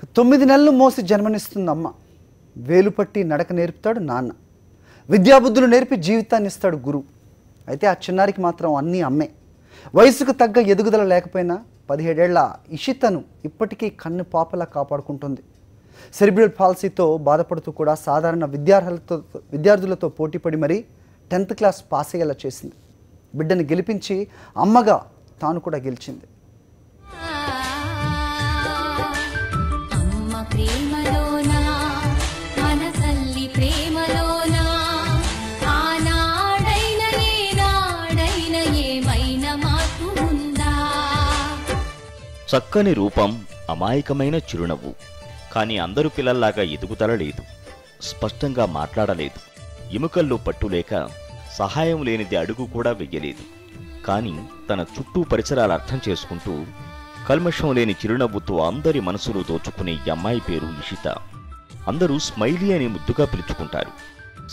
9 నెలలు మోసి జన్మనిస్తుంది అమ్మ. వేలు పట్టి నడక నేర్పుతాడు నాన్న. విద్యాబుద్ధులు నేర్పి జీవితాన్ని ఇస్తాడు గురువు. అయితే ఆ చిన్నారికి మాత్రం అన్నీ అమ్మే. వయసుకు తగ్గ ఎదుగుదల లేకపోయినా 17 ఏళ్ల ఇషితను ఇప్పటికీ కన్ను పాపలా కాపాడుకుంటుంది. సెరిబ్రల్ పాల్సీతో బాధపడుతూ కూడా సాధారణ విద్యార్థులతో పోటీపడి మరీ 10th క్లాస్ పాస్ అయ్యేలా చేసింది. బిడ్డను గెలిపించి అమ్మగా తాను కూడా గెలిచింది. చక్కని రూపం, అమాయకమైన చిరునవ్వు. కానీ అందరు పిల్లల్లాగా ఎదుగుదల లేదు. స్పష్టంగా మాట్లాడలేదు. ఎముకల్లో పట్టులేక సహాయం లేనిది అడుగు కూడా వెయ్యలేదు. కానీ తన చుట్టూ పరిసరాలు అర్థం చేసుకుంటూ కల్మషం లేని చిరునవ్వుతో అందరి మనసులు దోచుకునే ఈ అమ్మాయి పేరు ఇషిత. అందరూ స్మైలీ అని ముద్దుగా పిలుచుకుంటారు.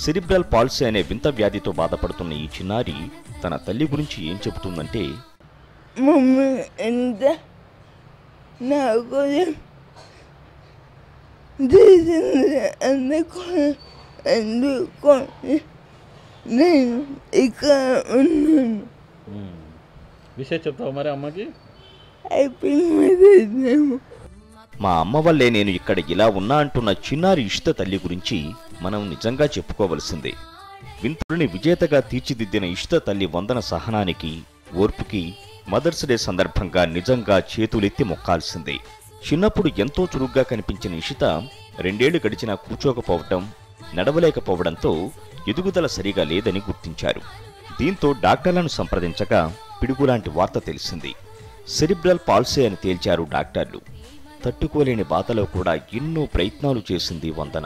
సెరిబ్రల్ పాల్సీ అనే వింత వ్యాధితో బాధపడుతున్న ఈ చిన్నారి తన తల్లి గురించి ఏం చెబుతుందంటే, విషయం చెప్తావా మరి అమ్మకి? మా అమ్మ వల్లే నేను ఇక్కడ ఇలా ఉన్నా అంటున్న చిన్నారి ఇషిత తల్లి గురించి మనం నిజంగా చెప్పుకోవలసిందే. వింతుడిని విజేతగా తీర్చిదిద్దిన ఇషిత తల్లి వందన సహనానికి, ఓర్పుకి మదర్స్ డే సందర్భంగా నిజంగా చేతులెత్తి మొక్కాల్సిందే. చిన్నప్పుడు ఎంతో చురుగ్గా కనిపించిన ఇషిత 2 ఏళ్లు గడిచినా కూర్చోకపోవటం, నడవలేకపోవడంతో ఎదుగుదల సరిగా లేదని గుర్తించారు. దీంతో డాక్టర్లను సంప్రదించగా పిడుగులాంటి వార్త తెలిసింది. సెరిబ్రల్ పాల్సీ అని తేల్చారు డాక్టర్లు. తట్టుకోలేని బాధలో కూడా ఎన్నో ప్రయత్నాలు చేసింది వందన.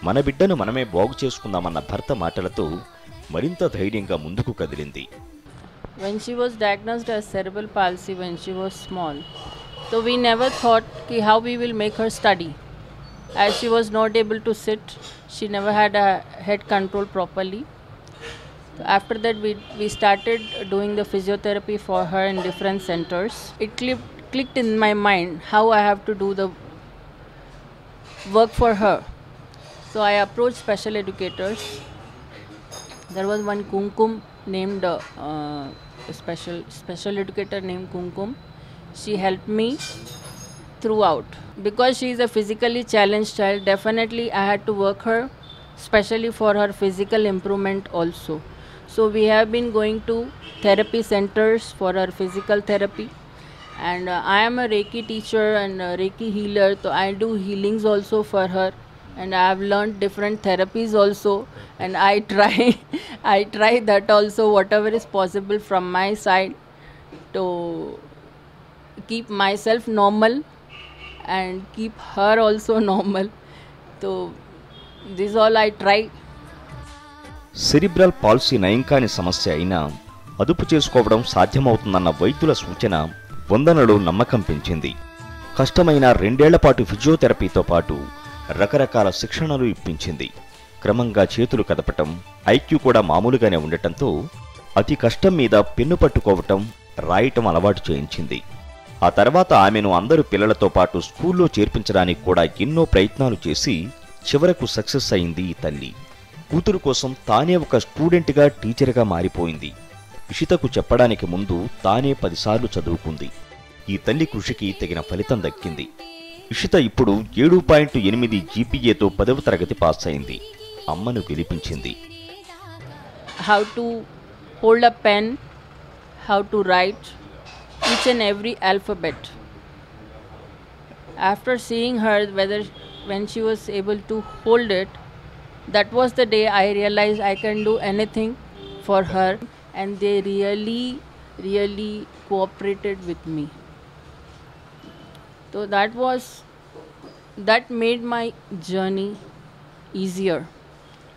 మన బిడ్డను మనమే బాగు చేసుకుందామన్న భర్త మాటలతో మరింత ధైర్యంగా ముందుకు కదిలింది. When she was diagnosed as cerebral palsy when she was small, so we never thought how we will make her study. As she was not able to sit, she never had a head control properly. So after that we started doing the physiotherapy for her in different centers. It clicked in my mind how I have to do the work for her. So I approached special educators. There was one Kumkum named special educator named Kumkum. She helped me throughout. Because she is a physically challenged child, definitely I had to work her, especially for her physical improvement also. So we have been going to therapy centers for her physical therapy. And I am a Reiki teacher and a Reiki healer, so I do healings also for her. And I have learned different therapies also, and I try that also, whatever is possible from my side, to keep myself normal and keep her also normal. So this all I try. Cerebral palsy నయం కాని సమస్య అయినా అదుపు చేసుకోవడం సాధ్యమవుతుందన్న వైద్యుల సూచన వందనలో నమ్మకం పెంచింది. కష్టమైన 2 ఏళ్ల పాటు ఫిజియోథెరపీతో పాటు రకరకాల శిక్షణలు ఇప్పించింది. క్రమంగా చేతులు కదపటం, ఐక్యూ కూడా మామూలుగానే ఉండటంతో అతి కష్టం మీద పెన్ను పట్టుకోవటం, రాయటం అలవాటు చేయించింది. ఆ తర్వాత ఆమెను అందరు పిల్లలతో పాటు స్కూల్లో చేర్పించడానికి కూడా ఎన్నో ప్రయత్నాలు చేసి చివరకు సక్సెస్ అయింది ఈ తల్లి. కూతురు కోసం తానే ఒక స్టూడెంట్గా, టీచర్గా మారిపోయింది. ఇషితకు చెప్పడానికి ముందు తానే 10 సార్లు చదువుకుంది. ఈ తల్లి కృషికి తగిన ఫలితం దక్కింది. ఇషిత ఇప్పుడు 7.8 GPAతో 10వ తరగతి పాస్ అయింది. అమ్మను గెలిపించింది. How to hold a pen, how to write each and every alphabet. After seeing her, when she was able to hold it, that was the day I realized I can do anything for her, and they really cooperated with me. So that made my journey easier.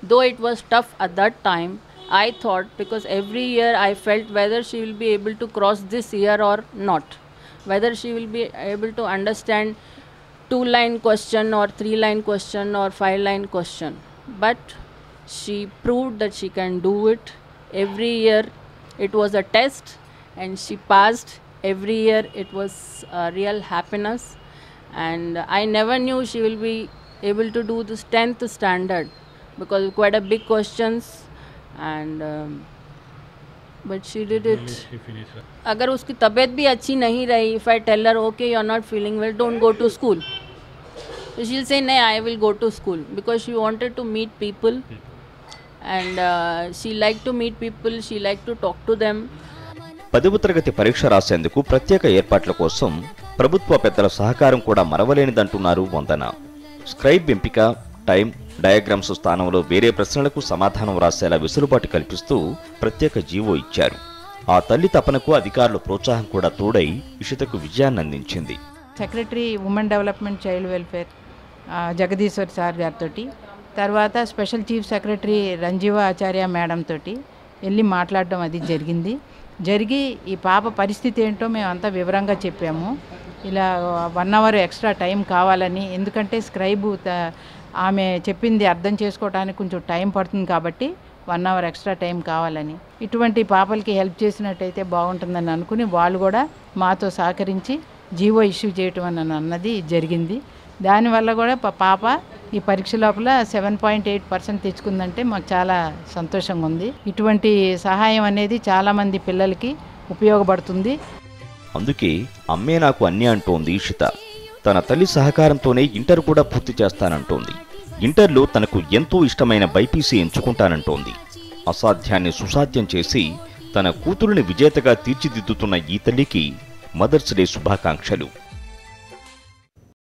Though it was tough at that time, I thought, because every year I felt whether she will be able to cross this year or not, whether she will be able to understand 2-line question or 3-line question or 5-line question. But she proved that she can do it. Every year it was a test and she passed. Every year it was a real happiness. and I never knew she will be able to do this 10th standard because quite a big questions, and but she did it. अगर उसकी तबीयत भी अच्छी नहीं रही, if I tell her okay you are not feeling well, don't go to school, so she'll say no, I will go to school, because she wanted to meet people and she liked to meet people, she liked to talk to them. 10వ తరగతి పరీక్ష రాసేందుకు ప్రత్యేక ఏర్పాట్ల కోసం ప్రభుత్వ పెద్దల సహకారం కూడా మరవలేనిదంటున్నారు వందన. స్క్రైబ్ ఎంపిక, టైం, డయాగ్రామ్స్ స్థానంలో వేరే ప్రశ్నలకు సమాధానం రాసేలా వెసులుబాటు కల్పిస్తూ ప్రత్యేక జీవో ఇచ్చారు. ఆ తల్లి తపనకు అధికారుల ప్రోత్సాహం కూడా తోడై ఇషితకు విజయాన్ని అందించింది. Secretary women development child welfare Jagadishwar sir గారితో, తర్వాత స్పెషల్ చీఫ్ సెక్రటరీ రంజీవ ఆచార్య మేడం తోటి వెళ్ళి మాట్లాడడం అది జరిగి ఈ పాప పరిస్థితి ఏంటో మేము అంతా వివరంగా చెప్పాము. ఇలా 1 అవర్ ఎక్స్ట్రా టైం కావాలని, ఎందుకంటే స్క్రైబు ఆమె చెప్పింది అర్థం చేసుకోవడానికి కొంచెం టైం పడుతుంది కాబట్టి 1 అవర్ ఎక్స్ట్రా టైం కావాలని, ఇటువంటి పాపలకి హెల్ప్ చేసినట్టయితే బాగుంటుందని అనుకుని వాళ్ళు కూడా మాతో సహకరించి జీవో ఇష్యూ చేయటం అన్నది జరిగింది. దానివల్ల కూడా పాప ఈ పరీక్ష లోపల 7.8% తెచ్చుకుందంటే మాకు చాలా సంతోషంగా ఉంది. ఇటువంటి సహాయం అనేది చాలామంది పిల్లలకి ఉపయోగపడుతుంది. అందుకే అమ్మే నాకు అన్నీ అంటోంది ఇషిత. తన తల్లి సహకారంతోనే ఇంటర్ కూడా పూర్తి చేస్తానంటోంది. ఇంటర్లో తనకు ఎంతో ఇష్టమైన బైపీసీ ఎంచుకుంటానంటోంది. అసాధ్యాన్ని సుసాధ్యం చేసి తన కూతురుని విజేతగా తీర్చిదిద్దుతున్న ఈ తల్లికి మదర్స్ డే శుభాకాంక్షలు.